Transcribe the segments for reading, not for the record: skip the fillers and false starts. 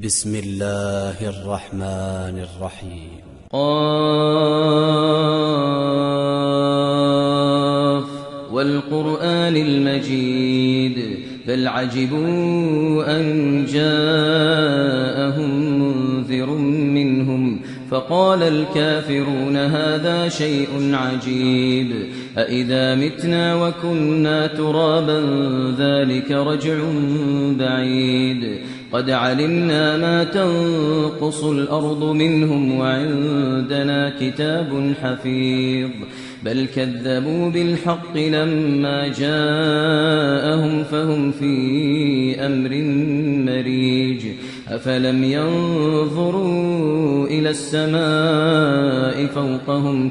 بسم الله الرحمن الرحيم. قاف والقرآن المجيد بل عجبوا أن جاءهم منذر منهم فقال الكافرون هذا شيء عجيب أإذا متنا وكنا ترابا ذلك رجع بعيد قد علمنا ما تنقص الأرض منهم وعندنا كتاب حفيظ بل كذبوا بالحق لما جاءهم فهم في أمر مريج أفلم ينظروا إلى السماء فوقهم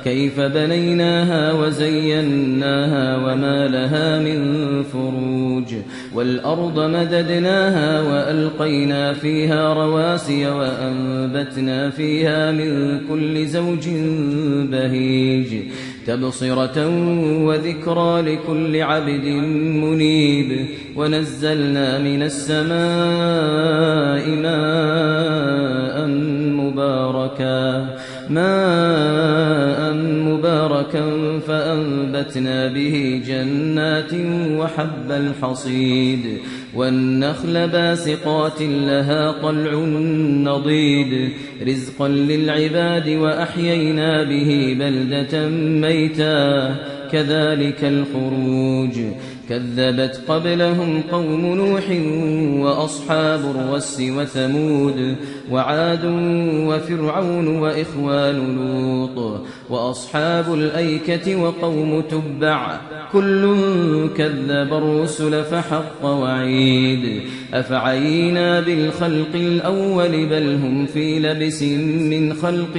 كيف بنيناها وزيناها وما لها من فروج والأرض مددناها وألقينا فيها رواسي وأنبتنا فيها من كل زوج بهيج تبصرة وذكرى لكل عبد منيب ونزلنا من السماء ماء مباركا فأنبتنا به جنات وحب الحصيد والنخل باسقات لها طلع نضيد رزقا للعباد وأحيينا به بلدة ميتا كذلك الخروج كذبت قبلهم قوم نوح وأصحاب الرس وثمود وعاد وفرعون وإخوان لوط وأصحاب الأيكة وقوم تبع كل كذب الرسل فحق وعيد أفعينا بالخلق الأول بل هم في لبس من خلق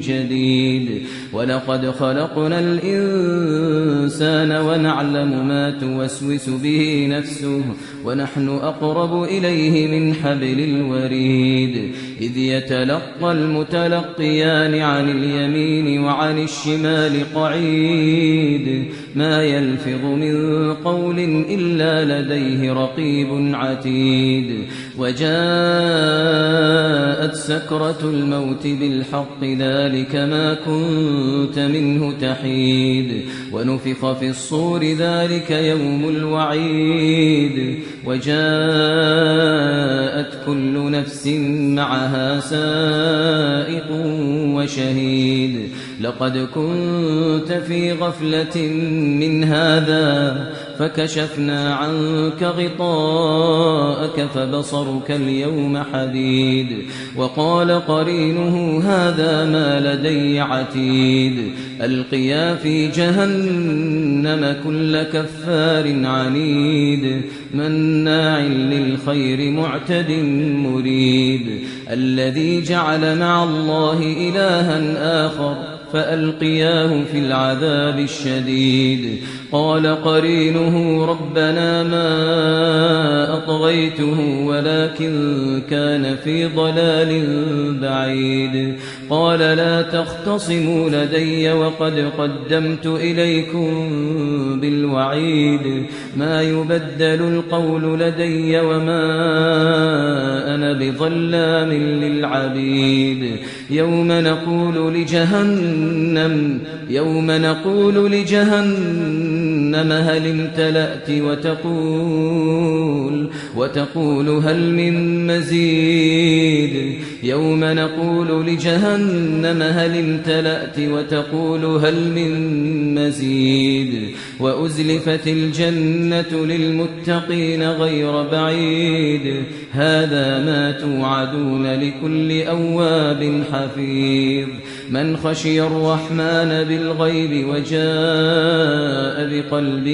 جديد ولقد خلقنا الإنسان ونعلم ما توسوس به نفسه ونحن أقرب إليه من حبل الوريد إذ يتلقى المتلقيان عن اليمين وعن الشمال قعيد ما يلفظ من قول إلا لديه رقيب عتيد وجاءت سكرة الموت بالحق ذلك ما كنت منه تحيد ونفخ في الصور ذلك يوم الوعيد وجاءت كل نفس معها سائق وشهيد لقد كنت في غفلة من هذا فكشفنا عنك غطاءك فبصرك اليوم حديد وقال قرينه هذا ما لدي عتيد ألقيا في جهنم كل كفار عنيد مناع للخير معتد مريب الذي جعل مع الله إلها آخر فألقياه في العذاب الشديد قال قرينه ربنا ما أطغيته ولكن كان في ضلال بعيد قال لا تختصموا لدي وقد قدمت إليكم بالوعيد ما يبدل القول لدي وما أنا بظلام للعبيد يوم نقول لجهنم هل امتلأت وتقول هل من مزيد يوم نقول لجهنم هل امتلأت وتقول هل من مزيد وأزلفت الجنة للمتقين غير بعيد هذا ما توعدون لكل أواب حفيظ من خشي الرحمن بالغيب وجاء بقلب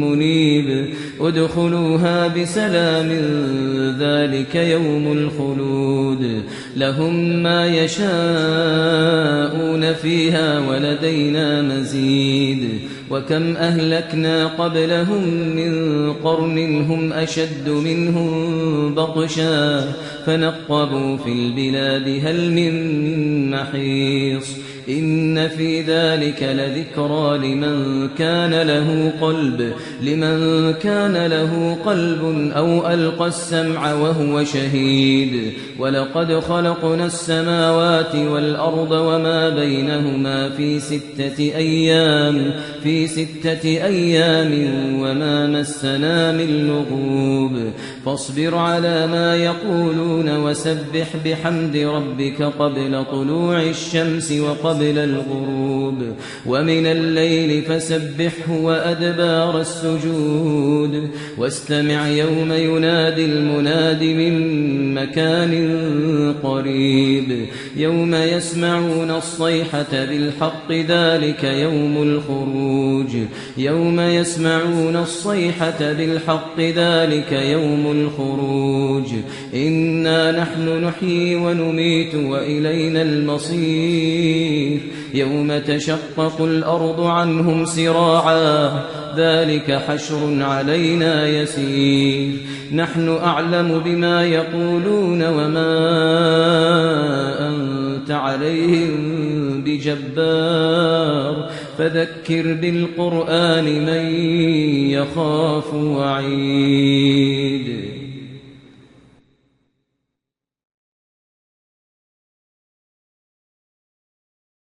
منيب ادخلوها بسلام ذلك يوم الخلود لهم ما يشاءون فيها ولدينا مزيد وكم أهلكنا قبلهم من قرن هم أشد منهم بطشا فنقبوا في البلاد هل من محيص إن في ذلك لذكرى لمن كان له قلب أو ألقى السمع وهو شهيد ولقد خلقنا السماوات والأرض وما بينهما في 6 أيام وما مسنا من لغوب فاصبر على ما يقولون وسبح بحمد ربك قبل طلوع الشمس وقبل الغروب ومن الليل فسبحه وأدبار السجود واستمع يوم ينادي المناد من مكان قريب يوم يسمعون الصيحة بالحق ذلك يوم الخروج إنا نحن نحيي ونميت وإلينا المصير يوم تشقق الأرض عنهم سراعا ذلك حشر علينا يسير نحن أعلم بما يقولون وما أنت عليهم بجبار فذكر بالقرآن من يخاف وعيد